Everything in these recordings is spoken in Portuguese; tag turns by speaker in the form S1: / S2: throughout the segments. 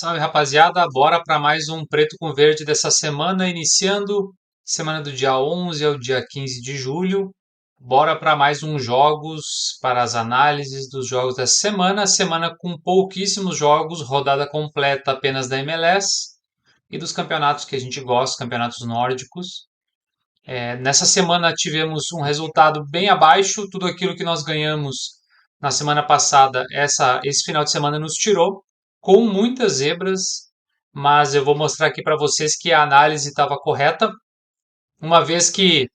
S1: Salve rapaziada, bora para mais um Preto com Verde dessa semana, iniciando semana do dia 11 ao dia 15 de julho. Bora para mais uns jogos para as análises dos jogos dessa semana, semana com pouquíssimos jogos, rodada completa apenas da MLS e dos campeonatos que a gente gosta, campeonatos nórdicos. Nessa semana tivemos um resultado bem abaixo, tudo aquilo que nós ganhamos na semana passada, esse final de semana nos tirou, com muitas zebras, mas eu vou mostrar aqui para vocês que a análise estava correta, uma vez que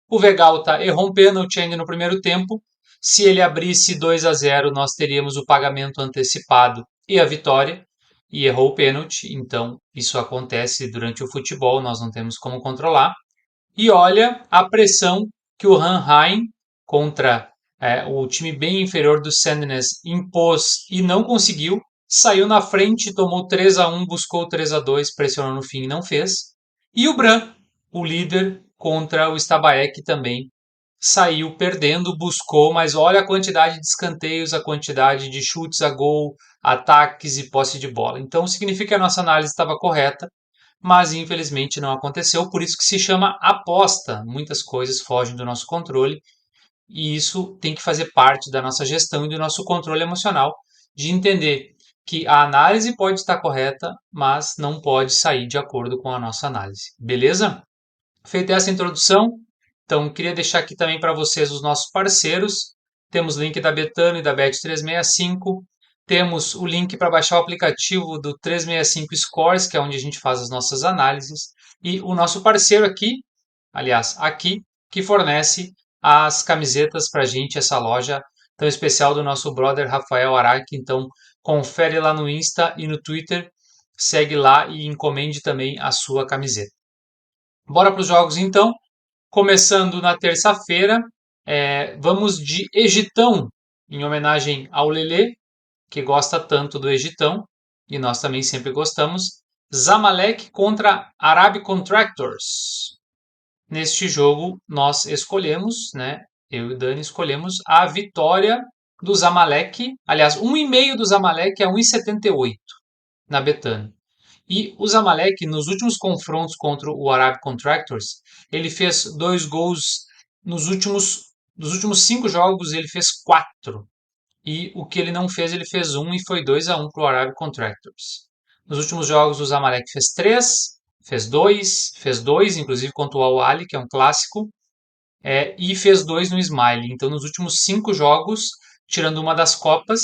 S1: o Vegalta errou um pênalti ainda no primeiro tempo. Se ele abrisse 2-0, nós teríamos o pagamento antecipado e a vitória, e errou o pênalti, então isso acontece durante o futebol, nós não temos como controlar. E olha a pressão que o Hohenheim contra o time bem inferior do Sandnes impôs e não conseguiu. Saiu na frente, tomou 3-1, buscou 3-2, pressionou no fim e não fez. E o Bran, o líder, contra o Stabæk também saiu perdendo, buscou, mas olha a quantidade de escanteios, a quantidade de chutes a gol, ataques e posse de bola. Então significa que a nossa análise estava correta, mas infelizmente não aconteceu, por isso que se chama aposta. Muitas coisas fogem do nosso controle e isso tem que fazer parte da nossa gestão e do nosso controle emocional, de entender que a análise pode estar correta, mas não pode sair de acordo com a nossa análise. Beleza? Feita essa introdução, então queria deixar aqui também para vocês os nossos parceiros. Temos link da Betano e da Bet365. Temos o link para baixar o aplicativo do 365 Scores, que é onde a gente faz as nossas análises. E o nosso parceiro aqui, aliás, aqui, que fornece as camisetas para a gente, essa loja tão especial do nosso brother Rafael Araque. Então, confere lá no Insta e no Twitter, segue lá e encomende também a sua camiseta. Bora para os jogos então. Começando na terça-feira, vamos de Egitão, em homenagem ao Lelê, que gosta tanto do Egitão, e nós também sempre gostamos. Zamalek contra Arab Contractors. Neste jogo, nós escolhemos, né? Eu e o Dani escolhemos a vitória do Zamalek. Aliás, 1,5 do Zamalek é 1,78 na Betano. E o Zamalek, nos últimos confrontos contra o Arab Contractors, ele fez 2 gols nos últimos 5 jogos, ele fez 4. E o que ele não fez, ele fez 1 e foi 2-1 para o Arab Contractors. Nos últimos jogos, o Zamalek fez 3, fez 2, inclusive contra o Al-Ahly, que é um clássico, e fez 2 no Smile. Então, nos últimos 5 jogos, tirando uma das Copas,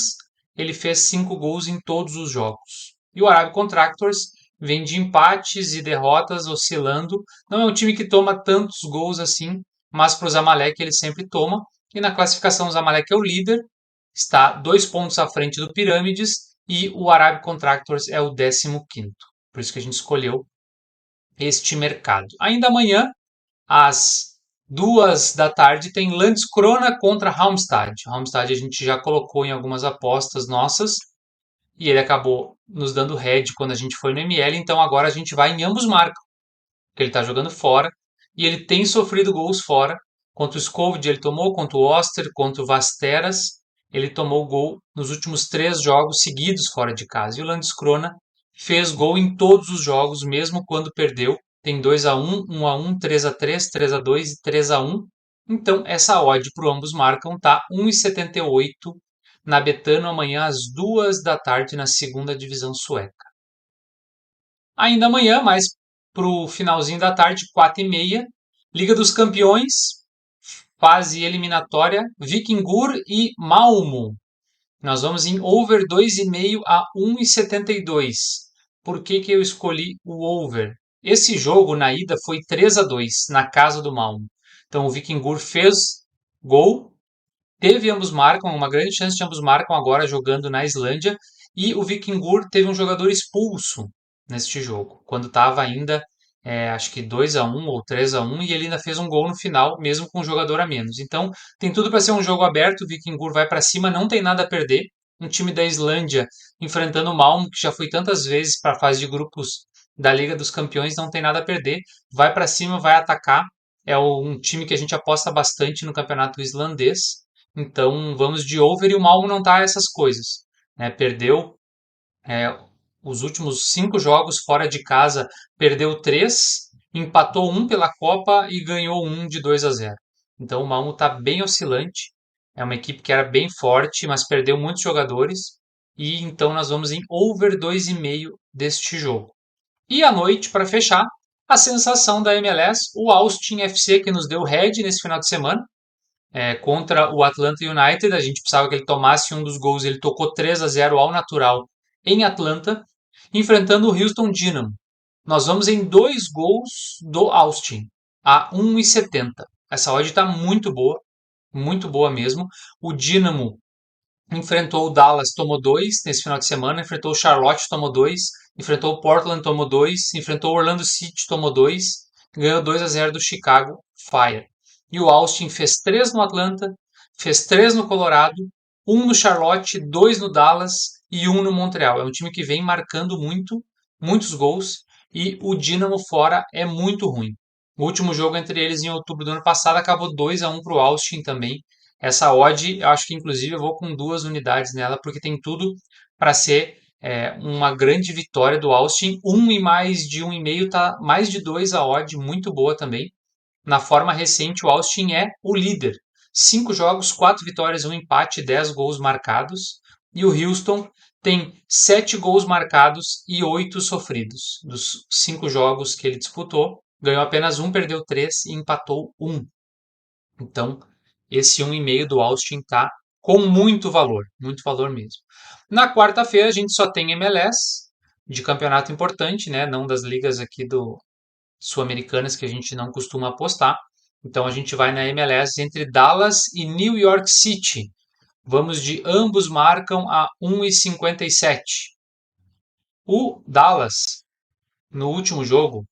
S1: ele fez 5 gols em todos os jogos. E o Arab Contractors vem de empates e derrotas, oscilando. Não é um time que toma tantos gols assim, mas para o Zamalek ele sempre toma. E na classificação o Zamalek é o líder, está 2 pontos à frente do Pirâmides e o Arab Contractors é o 15º. Por isso que a gente escolheu este mercado. Ainda amanhã, às 2 da tarde, tem Landskrona contra Halmstad. Halmstad a gente já colocou em algumas apostas nossas e ele acabou nos dando head quando a gente foi no ML, então agora a gente vai em ambos marcam, porque ele está jogando fora e ele tem sofrido gols fora. Contra o Skövde ele tomou, contra o Oster, contra o Vasteras, ele tomou gol nos últimos 3 jogos seguidos fora de casa. E o Landskrona fez gol em todos os jogos, mesmo quando perdeu. Tem 2-1, 1-1, 3-3, 3-2 e 3-1. Então essa odd para ambos marcam tá 1,78 na Betano amanhã às 2 da tarde na segunda divisão sueca. Ainda amanhã, mais pro finalzinho da tarde, 4h30, Liga dos Campeões, fase eliminatória, Vikingur e Malmo. Nós vamos em over 2,5 a 1,72. Por que que eu escolhi o over? Esse jogo na ida foi 3-2 na casa do Malmo. Então o Vikingur fez gol, teve ambos marcam, uma grande chance de ambos marcam agora jogando na Islândia. E o Vikingur teve um jogador expulso neste jogo, quando estava ainda, acho que 2-1 ou 3-1, e ele ainda fez um gol no final, mesmo com um jogador a menos. Então tem tudo para ser um jogo aberto, o Vikingur vai para cima, não tem nada a perder. Um time da Islândia enfrentando o Malmo, que já foi tantas vezes para a fase de grupos da Liga dos Campeões, não tem nada a perder, vai para cima, vai atacar. É um time que a gente aposta bastante no campeonato islandês. Então vamos de over e o Malmo não tá essas coisas, né? Perdeu é, os últimos 5 jogos fora de casa perdeu 3, empatou um pela Copa e ganhou um de 2-0. Então o Malmo está bem oscilante. É uma equipe que era bem forte, mas perdeu muitos jogadores. E então nós vamos em over 2,5 deste jogo. E à noite, para fechar, a sensação da MLS, o Austin FC, que nos deu head nesse final de semana, contra o Atlanta United. A gente precisava que ele tomasse um dos gols, ele tocou 3-0 ao natural em Atlanta, enfrentando o Houston Dynamo. Nós vamos em 2 gols do Austin, a 1,70. Essa odd está muito boa mesmo. O Dynamo enfrentou o Dallas, tomou 2 nesse final de semana, enfrentou o Charlotte, tomou 2, enfrentou o Portland, tomou 2, enfrentou o Orlando City, tomou 2, ganhou 2-0 do Chicago Fire. E o Austin fez 3 no Atlanta, fez 3 no Colorado, 1 no Charlotte, 2 no Dallas e 1 no Montreal. É um time que vem marcando muitos gols, e o Dynamo fora é muito ruim. O último jogo entre eles em outubro do ano passado acabou 2-1 para o Austin também. Essa odd, eu acho que inclusive eu vou com 2 unidades nela, porque tem tudo para ser uma grande vitória do Austin. E mais de 1,5 tá mais de 2 a odd, muito boa também. Na forma recente, o Austin é o líder. 5 jogos, 4 vitórias, 1 empate, 10 gols marcados. E o Houston tem 7 gols marcados e 8 sofridos. Dos 5 jogos que ele disputou, ganhou apenas um, perdeu 3 e empatou um. Então, esse 1,5 do Austin tá com muito valor mesmo. Na quarta-feira a gente só tem MLS de campeonato importante, né? Não das ligas aqui do sul-americanas que a gente não costuma apostar. Então a gente vai na MLS entre Dallas e New York City. Vamos de ambos marcam a 1,57. O Dallas, no último jogo,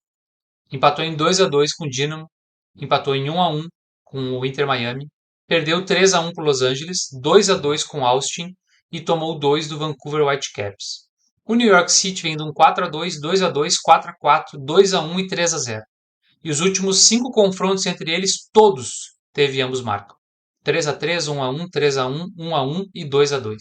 S1: empatou em 2-2 com o Dynamo, empatou em 1-1 com o Inter Miami, perdeu 3-1 para Los Angeles, 2-2 com Austin e tomou 2 do Vancouver Whitecaps. O New York City vem de um 4-2, 2-2, 4-4, 2-1 e 3-0. E os últimos 5 confrontos entre eles, todos teve ambos marcam. 3-3, 1-1, 3-1, 1-1 e 2-2.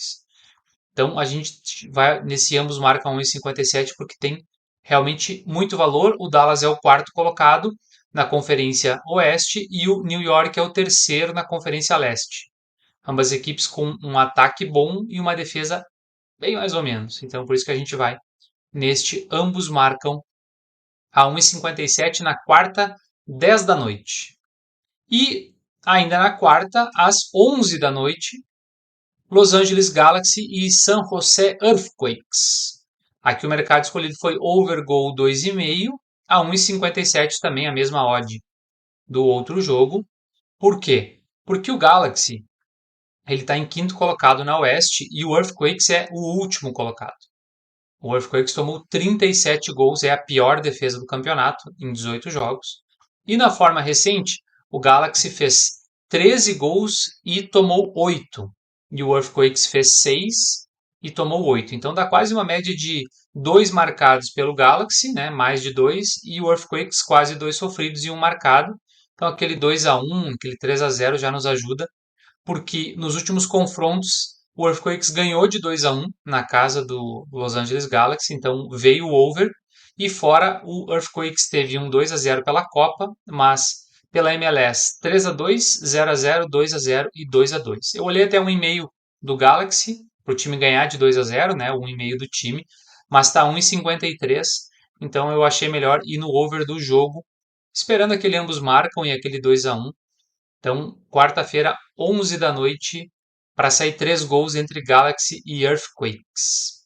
S1: Então a gente vai nesse ambos marcam 1,57 porque tem realmente muito valor. O Dallas é o quarto colocado na Conferência Oeste e o New York é o terceiro na Conferência Leste. Ambas equipes com um ataque bom e uma defesa bem mais ou menos. Então por isso que a gente vai neste ambos marcam a 1,57 na quarta, 10 da noite. E ainda na quarta, às 11 da noite, Los Angeles Galaxy e San Jose Earthquakes. Aqui o mercado escolhido foi Overgoal 2,5 a 1,57 também, a mesma odd do outro jogo. Por quê? Porque o Galaxy ele está em quinto colocado na Oeste e o Earthquakes é o último colocado. O Earthquakes tomou 37 gols, é a pior defesa do campeonato em 18 jogos. E na forma recente, o Galaxy fez 13 gols e tomou 8. E o Earthquakes fez 6 e tomou 8. Então dá quase uma média de 2 marcados pelo Galaxy, né? Mais de 2, e o Earthquakes quase 2 sofridos e 1 marcado. Então aquele 2-1, aquele 3-0 já nos ajuda, porque nos últimos confrontos o Earthquakes ganhou de 2-1 na casa do Los Angeles Galaxy, então veio o over. E fora o Earthquakes teve um 2-0 pela Copa, mas pela MLS 3-2, 0-0, 2-0 e 2-2. Eu olhei até 1,5 do Galaxy para o time ganhar de 2-0, né? O 1,5 do time, mas está 1,53. Então eu achei melhor ir no over do jogo, esperando aquele ambos marcam e aquele 2-1. Então, quarta-feira, 11 da noite, para sair 3 gols entre Galaxy e Earthquakes.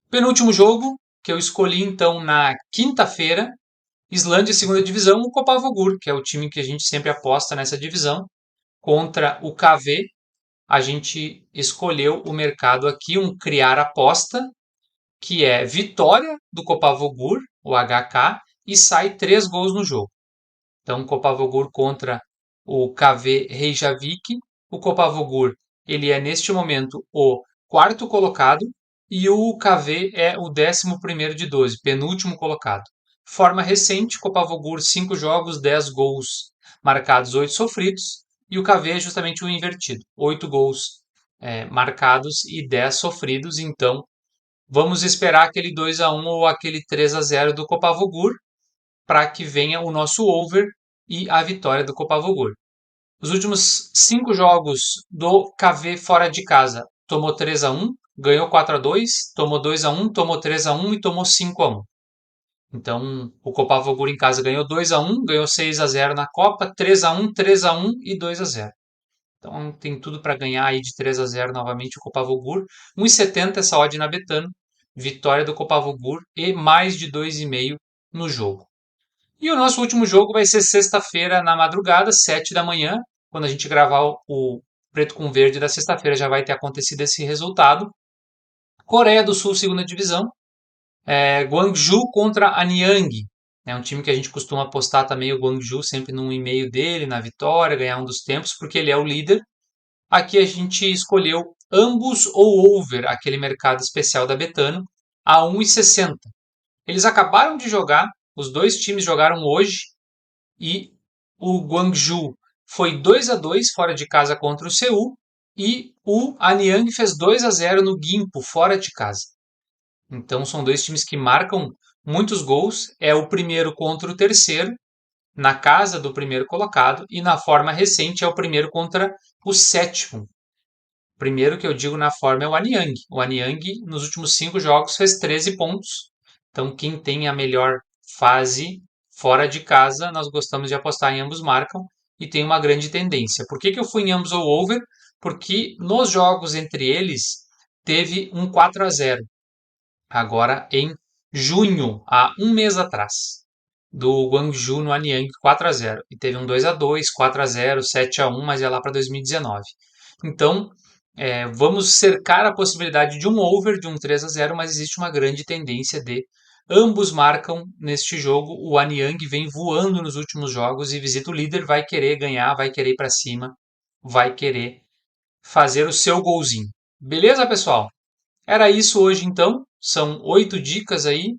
S1: Penúltimo jogo, que eu escolhi então na quinta-feira, Islândia, segunda divisão, o Kopavogur, que é o time que a gente sempre aposta nessa divisão, contra o KV. A gente escolheu o mercado aqui, um criar aposta, que é vitória do Kopavogur, o HK, e sai 3 gols no jogo. Então, Kopavogur contra o KV Reykjavik. O Kopavogur, ele é neste momento o quarto colocado e o KV é o 11º de 12, penúltimo colocado. Forma recente, Kopavogur 5 jogos, 10 gols marcados, 8 sofridos, e o KV é justamente o invertido, 8 gols marcados e 10 sofridos. Então vamos esperar aquele 2-1 ou aquele 3-0 do Copavogur para que venha o nosso over e a vitória do Copavogur. Os últimos 5 jogos do KV fora de casa tomou 3-1, ganhou 4-2, tomou 2-1, tomou 3-1 e tomou 5-1. Então, o Copavogur em casa ganhou 2-1, ganhou 6-0 na Copa, 3-1, 3-1 e 2-0. Então, tem tudo para ganhar aí de 3-0 novamente o Copavogur. 1,70 essa odd na Betano. Vitória do Copavogur e mais de 2,5 no jogo. E o nosso último jogo vai ser sexta-feira na madrugada, 7 da manhã. Quando a gente gravar o preto com verde da sexta-feira já vai ter acontecido esse resultado. Coreia do Sul, segunda divisão. Guangzhou contra a Niang. É um time que a gente costuma apostar também o Guangzhou sempre no e-mail dele, na vitória, ganhar um dos tempos, porque ele é o líder. Aqui a gente escolheu ambos ou over, aquele mercado especial da Betano, a 1,60. Eles acabaram de jogar, os dois times jogaram hoje e o Guangzhou foi 2-2 fora de casa contra o Seul e o Anyang fez 2-0 no Gimpo fora de casa. Então são dois times que marcam muitos gols, é o primeiro contra o terceiro, na casa do primeiro colocado, e na forma recente é o primeiro contra o sétimo. Primeiro que eu digo na forma é o Anyang. O Anyang, nos últimos 5 jogos, fez 13 pontos. Então, quem tem a melhor fase fora de casa, nós gostamos de apostar em ambos marcam e tem uma grande tendência. Por que eu fui em ambos ou over? Porque nos jogos entre eles teve um 4-0. Agora em junho, há um mês atrás, do Guangzhou no Anyang 4-0. E teve um 2-2, 4-0, 7-1, mas é lá para 2019. Então, vamos cercar a possibilidade de um over, de um 3-0, mas existe uma grande tendência de ambos marcam neste jogo. O Anyang vem voando nos últimos jogos e visita o líder, vai querer ganhar, vai querer ir para cima, vai querer fazer o seu golzinho. Beleza, pessoal? Era isso hoje então. São 8 dicas aí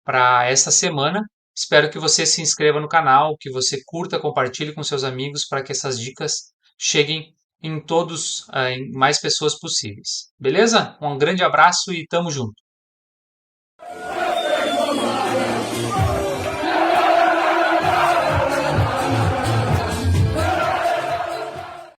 S1: para esta semana. Espero que você se inscreva no canal, que você curta, compartilhe com seus amigos para que essas dicas cheguem em todos, em mais pessoas possíveis. Beleza? Um grande abraço e tamo junto.